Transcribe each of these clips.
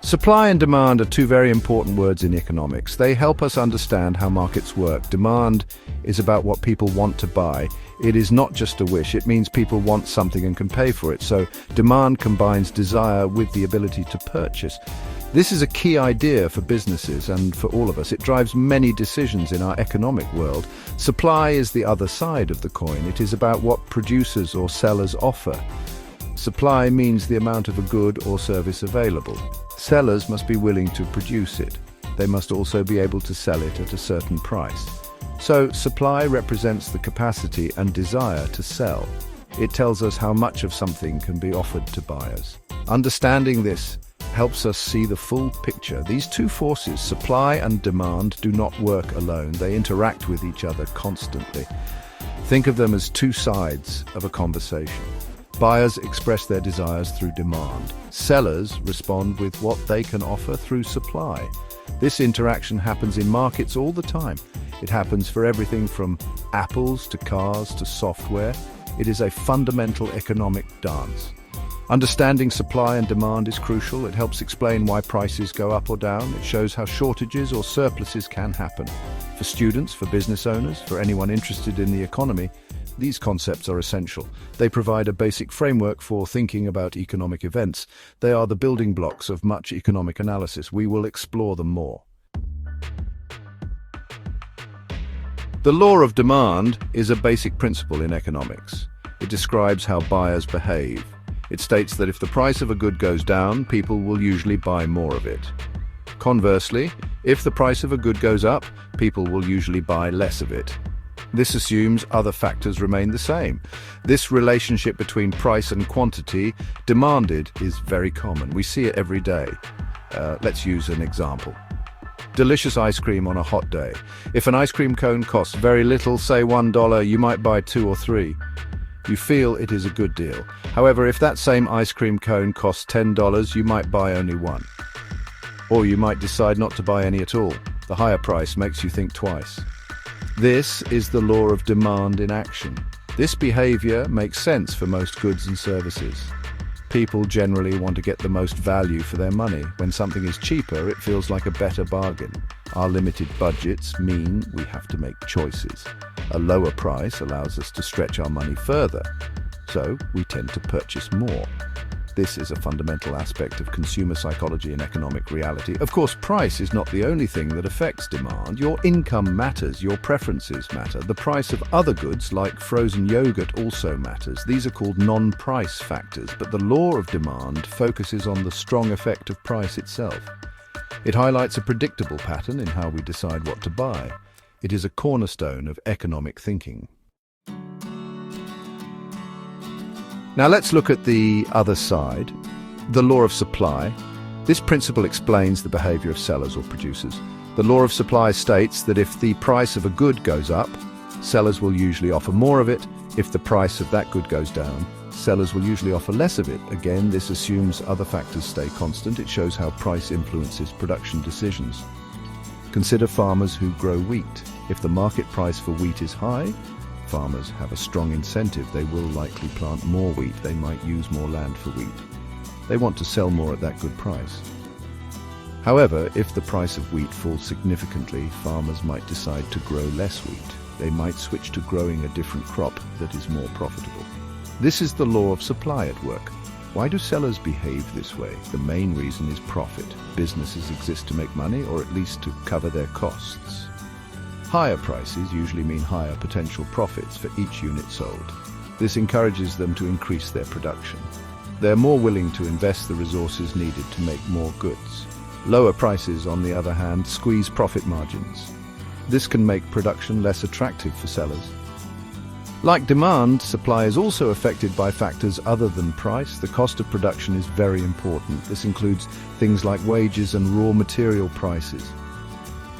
Supply and demand are two very important words in economics. They help us understand how markets work. Demand is about what people want to buy. It is not just a wish. It means people want something and can pay for it. So demand combines desire with the ability to purchase. This is a key idea for businesses and for all of us. It drives many decisions in our economic world. Supply is the other side of the coin. It is about what producers or sellers offer. Supply means the amount of a good or service available. Sellers must be willing to produce it. They must also be able to sell it at a certain price. So, supply represents the capacity and desire to sell. It tells us how much of something can be offered to buyers. Understanding this helps us see the full picture. These two forces, supply and demand, do not work alone. They interact with each other constantly. Think of them as two sides of a conversation. Buyers express their desires through demand. Sellers respond with what they can offer through supply. This interaction happens in markets all the time. It happens for everything from apples to cars to software. It is a fundamental economic dance. Understanding supply and demand is crucial. It helps explain why prices go up or down. It shows how shortages or surpluses can happen. For students, for business owners, for anyone interested in the economy, these concepts are essential. They provide a basic framework for thinking about economic events. They are the building blocks of much economic analysis. We will explore them more. The law of demand is a basic principle in economics. It describes how buyers behave. It states that if the price of a good goes down, people will usually buy more of it. Conversely, if the price of a good goes up, people will usually buy less of it. This assumes other factors remain the same. This relationship between price and quantity demanded is very common. We see it every day. Let's use an example. Delicious ice cream on a hot day. If an ice cream cone costs very little, say $1, you might buy 2 or 3. You feel it is a good deal. However, if that same ice cream cone costs $10, you might buy only 1. Or you might decide not to buy any at all. The higher price makes you think twice. This is the law of demand in action. This behavior makes sense for most goods and services. People generally want to get the most value for their money. When something is cheaper, it feels like a better bargain. Our limited budgets mean we have to make choices. A lower price allows us to stretch our money further, so we tend to purchase more. This is a fundamental aspect of consumer psychology and economic reality. Of course, price is not the only thing that affects demand. Your income matters, your preferences matter. The price of other goods, like frozen yogurt, also matters. These are called non-price factors, but the law of demand focuses on the strong effect of price itself. It highlights a predictable pattern in how we decide what to buy. It is a cornerstone of economic thinking. Now let's look at the other side, the law of supply. This principle explains the behavior of sellers or producers. The law of supply states that if the price of a good goes up, sellers will usually offer more of it. If the price of that good goes down, sellers will usually offer less of it. Again, this assumes other factors stay constant. It shows how price influences production decisions. Consider farmers who grow wheat. If the market price for wheat is high, farmers have a strong incentive. They will likely plant more wheat. They might use more land for wheat. They want to sell more at that good price. However, if the price of wheat falls significantly, farmers might decide to grow less wheat. They might switch to growing a different crop that is more profitable. This is the law of supply at work. Why do sellers behave this way? The main reason is profit. Businesses exist to make money, or at least to cover their costs. Higher prices usually mean higher potential profits for each unit sold. This encourages them to increase their production. They're more willing to invest the resources needed to make more goods. Lower prices, on the other hand, squeeze profit margins. This can make production less attractive for sellers. Like demand, supply is also affected by factors other than price. The cost of production is very important. This includes things like wages and raw material prices.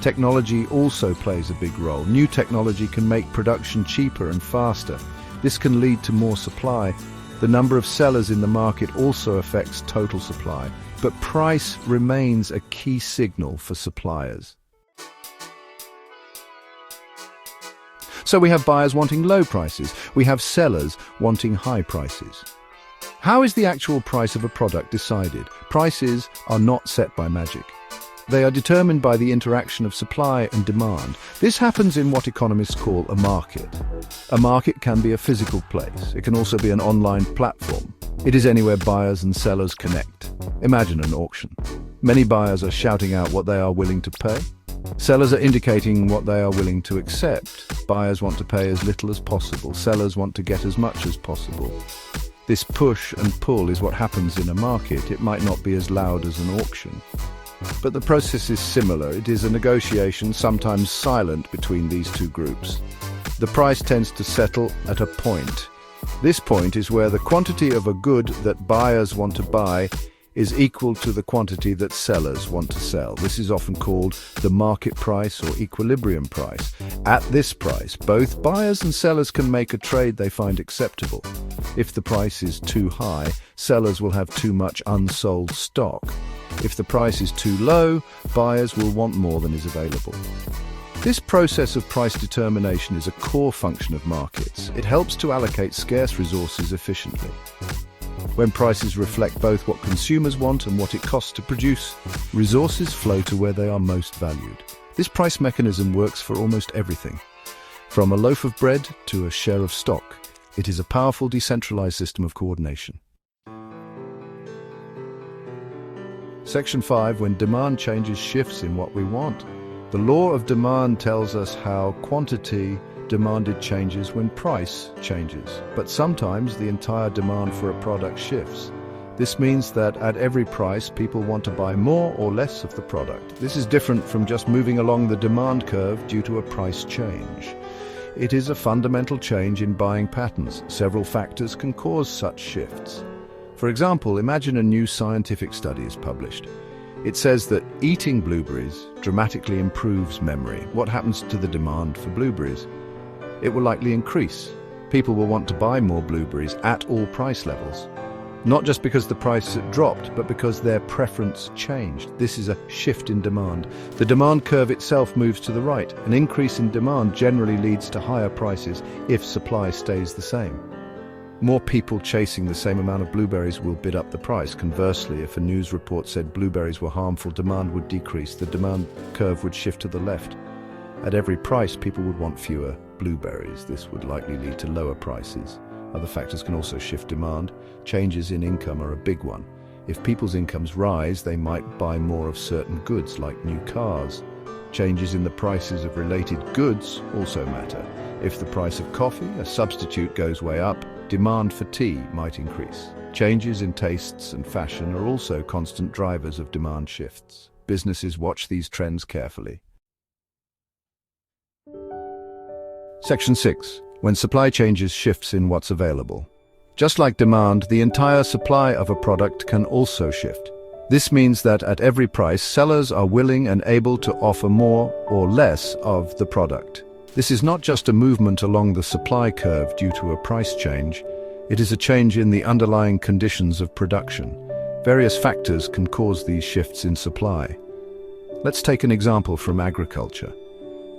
Technology also plays a big role. New technology can make production cheaper and faster. This can lead to more supply. The number of sellers in the market also affects total supply, but price remains a key signal for suppliers. So we have buyers wanting low prices. We have sellers wanting high prices. How is the actual price of a product decided? Prices are not set by magic. They are determined by the interaction of supply and demand. This happens in what economists call a market. A market can be a physical place. It can also be an online platform. It is anywhere buyers and sellers connect. Imagine an auction. Many buyers are shouting out what they are willing to pay. Sellers are indicating what they are willing to accept. Buyers want to pay as little as possible. Sellers want to get as much as possible. This push and pull is what happens in a market. It might not be as loud as an auction, but the process is similar. It is a negotiation, sometimes silent, between these two groups. The price tends to settle at a point. This point is where the quantity of a good that buyers want to buy is equal to the quantity that sellers want to sell. This is often called the market price or equilibrium price. At this price, both buyers and sellers can make a trade they find acceptable. If the price is too high, sellers will have too much unsold stock. If the price is too low, buyers will want more than is available. This process of price determination is a core function of markets. It helps to allocate scarce resources efficiently. When prices reflect both what consumers want and what it costs to produce, resources flow to where they are most valued. This price mechanism works for almost everything, from a loaf of bread to a share of stock. It is a powerful decentralized system of coordination. Section 5. When demand changes, shifts in what we want. The law of demand tells us how quantity demanded changes when price changes, but sometimes the entire demand for a product shifts. This means that at every price, people want to buy more or less of the product. This is different from just moving along the demand curve due to a price change. It is a fundamental change in buying patterns. Several factors can cause such shifts. For example, imagine a new scientific study is published. It says that eating blueberries dramatically improves memory. What happens to the demand for blueberries? It will likely increase. People will want to buy more blueberries at all price levels. Not just because the price dropped, but because their preference changed. This is a shift in demand. The demand curve itself moves to the right. An increase in demand generally leads to higher prices if supply stays the same. More people chasing the same amount of blueberries will bid up the price. Conversely, if a news report said blueberries were harmful, demand would decrease. The demand curve would shift to the left. At every price, people would want fewer blueberries. This would likely lead to lower prices. Other factors can also shift demand. Changes in income are a big one. If people's incomes rise, they might buy more of certain goods, like new cars. Changes in the prices of related goods also matter. If the price of coffee, a substitute, goes way up, demand for tea might increase. Changes in tastes and fashion are also constant drivers of demand shifts. Businesses watch these trends carefully. Section 6. When supply changes, shifts in what's available. Just like demand, the entire supply of a product can also shift. This means that at every price, sellers are willing and able to offer more or less of the product. This is not just a movement along the supply curve due to a price change. It is a change in the underlying conditions of production. Various factors can cause these shifts in supply. Let's take an example from agriculture.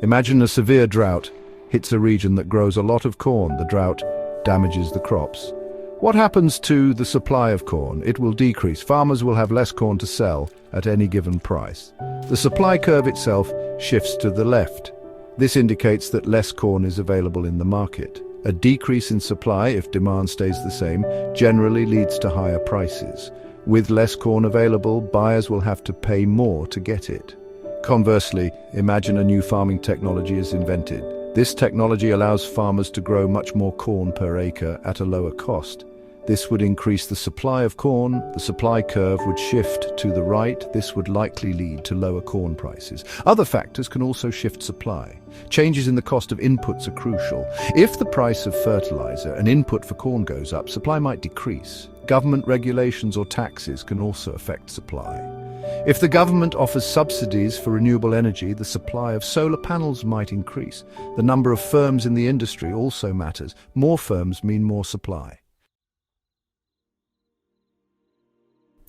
Imagine a severe drought hits a region that grows a lot of corn. The drought damages the crops. What happens to the supply of corn? It will decrease. Farmers will have less corn to sell at any given price. The supply curve itself shifts to the left. This indicates that less corn is available in the market. A decrease in supply, if demand stays the same, generally leads to higher prices. With less corn available, buyers will have to pay more to get it. Conversely, imagine a new farming technology is invented. This technology allows farmers to grow much more corn per acre at a lower cost. This would increase the supply of corn. The supply curve would shift to the right. This would likely lead to lower corn prices. Other factors can also shift supply. Changes in the cost of inputs are crucial. If the price of fertilizer, an input for corn, goes up, supply might decrease. Government regulations or taxes can also affect supply. If the government offers subsidies for renewable energy, the supply of solar panels might increase. The number of firms in the industry also matters. More firms mean more supply.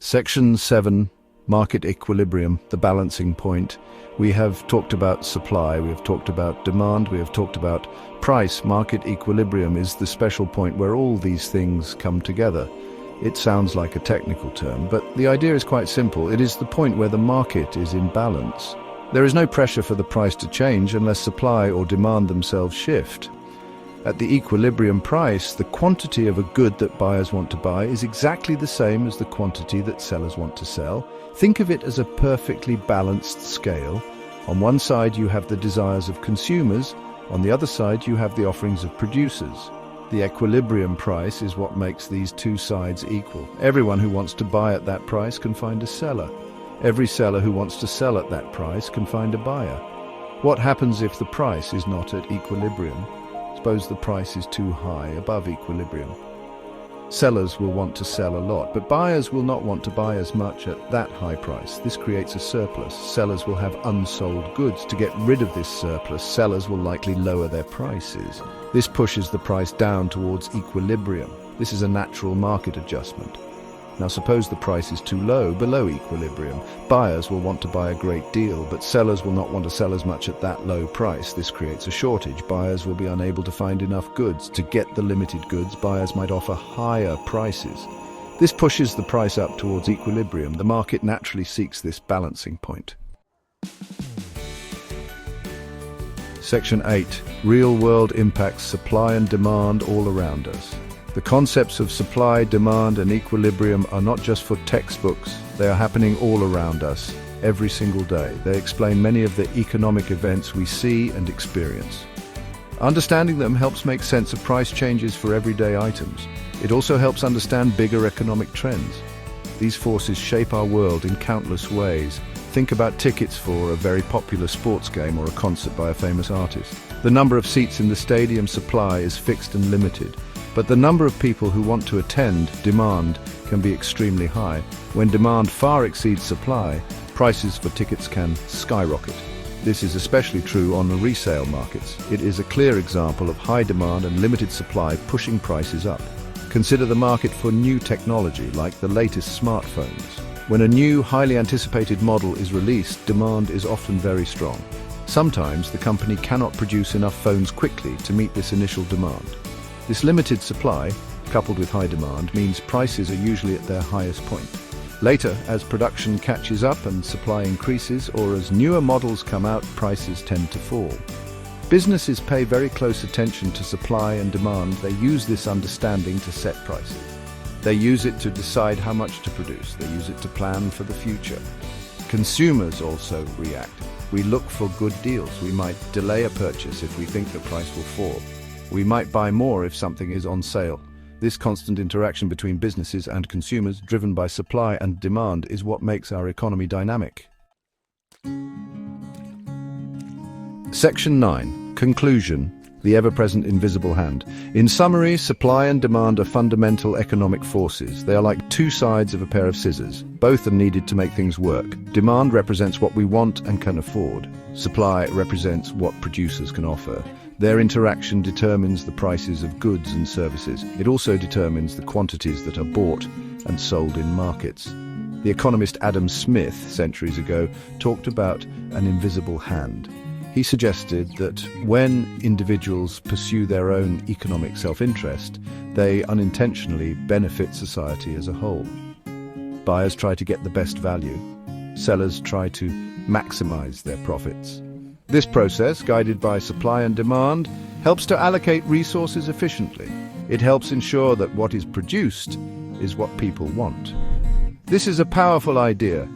Section 7. Market equilibrium, the balancing point. We have talked about supply, we have talked about demand, we have talked about price. Market equilibrium is the special point where all these things come together. It sounds like a technical term, but the idea is quite simple. It is the point where the market is in balance. There is no pressure for the price to change unless supply or demand themselves shift. At the equilibrium price, the quantity of a good that buyers want to buy is exactly the same as the quantity that sellers want to sell. Think of it as a perfectly balanced scale. On one side you have the desires of consumers, on the other side you have the offerings of producers. The equilibrium price is what makes these two sides equal. Everyone who wants to buy at that price can find a seller. Every seller who wants to sell at that price can find a buyer. What happens if the price is not at equilibrium? Suppose the price is too high, above equilibrium. Sellers will want to sell a lot, but buyers will not want to buy as much at that high price. This creates a surplus. Sellers will have unsold goods. To get rid of this surplus, sellers will likely lower their prices. This pushes the price down towards equilibrium. This is a natural market adjustment. Now suppose the price is too low, below equilibrium. Buyers will want to buy a great deal, but sellers will not want to sell as much at that low price. This creates a shortage. Buyers will be unable to find enough goods. To get the limited goods, buyers might offer higher prices. This pushes the price up towards equilibrium. The market naturally seeks this balancing point. Section 8. Real-world impacts supply and demand all around us. The concepts of supply, demand, and equilibrium are not just for textbooks. They are happening all around us, every single day. They explain many of the economic events we see and experience. Understanding them helps make sense of price changes for everyday items. It also helps understand bigger economic trends. These forces shape our world in countless ways. Think about tickets for a very popular sports game or a concert by a famous artist. The number of seats in the stadium supply is fixed and limited. But the number of people who want to attend, demand, can be extremely high. When demand far exceeds supply, prices for tickets can skyrocket. This is especially true on the resale markets. It is a clear example of high demand and limited supply pushing prices up. Consider the market for new technology, like the latest smartphones. When a new, highly anticipated model is released, demand is often very strong. Sometimes the company cannot produce enough phones quickly to meet this initial demand. This limited supply, coupled with high demand, means prices are usually at their highest point. Later, as production catches up and supply increases, or as newer models come out, prices tend to fall. Businesses pay very close attention to supply and demand. They use this understanding to set prices. They use it to decide how much to produce. They use it to plan for the future. Consumers also react. We look for good deals. We might delay a purchase if we think the price will fall. We might buy more if something is on sale. This constant interaction between businesses and consumers, driven by supply and demand, is what makes our economy dynamic. Section 9. Conclusion. The ever-present invisible hand. In summary, supply and demand are fundamental economic forces. They are like two sides of a pair of scissors. Both are needed to make things work. Demand represents what we want and can afford. Supply represents what producers can offer. Their interaction determines the prices of goods and services. It also determines the quantities that are bought and sold in markets. The economist Adam Smith, centuries ago, talked about an invisible hand. He suggested that when individuals pursue their own economic self-interest, they unintentionally benefit society as a whole. Buyers try to get the best value. Sellers try to maximize their profits. This process, guided by supply and demand, helps to allocate resources efficiently. It helps ensure that what is produced is what people want. This is a powerful idea.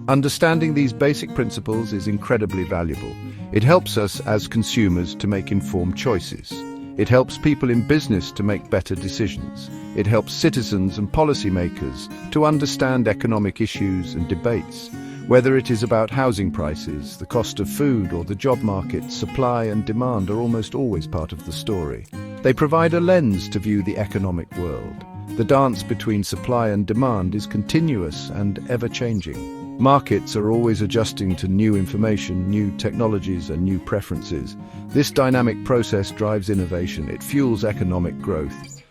Understanding these basic principles is incredibly valuable. It helps us as consumers to make informed choices. It helps people in business to make better decisions. It helps citizens and policymakers to understand economic issues and debates. Whether it is about housing prices, the cost of food, or the job market, supply and demand are almost always part of the story. They provide a lens to view the economic world. The dance between supply and demand is continuous and ever-changing. Markets are always adjusting to new information, new technologies, and new preferences. This dynamic process drives innovation. It fuels economic growth.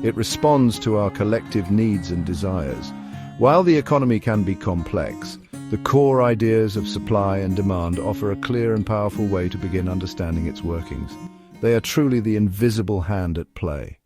It responds to our collective needs and desires. While the economy can be complex, the core ideas of supply and demand offer a clear and powerful way to begin understanding its workings. They are truly the invisible hand at play.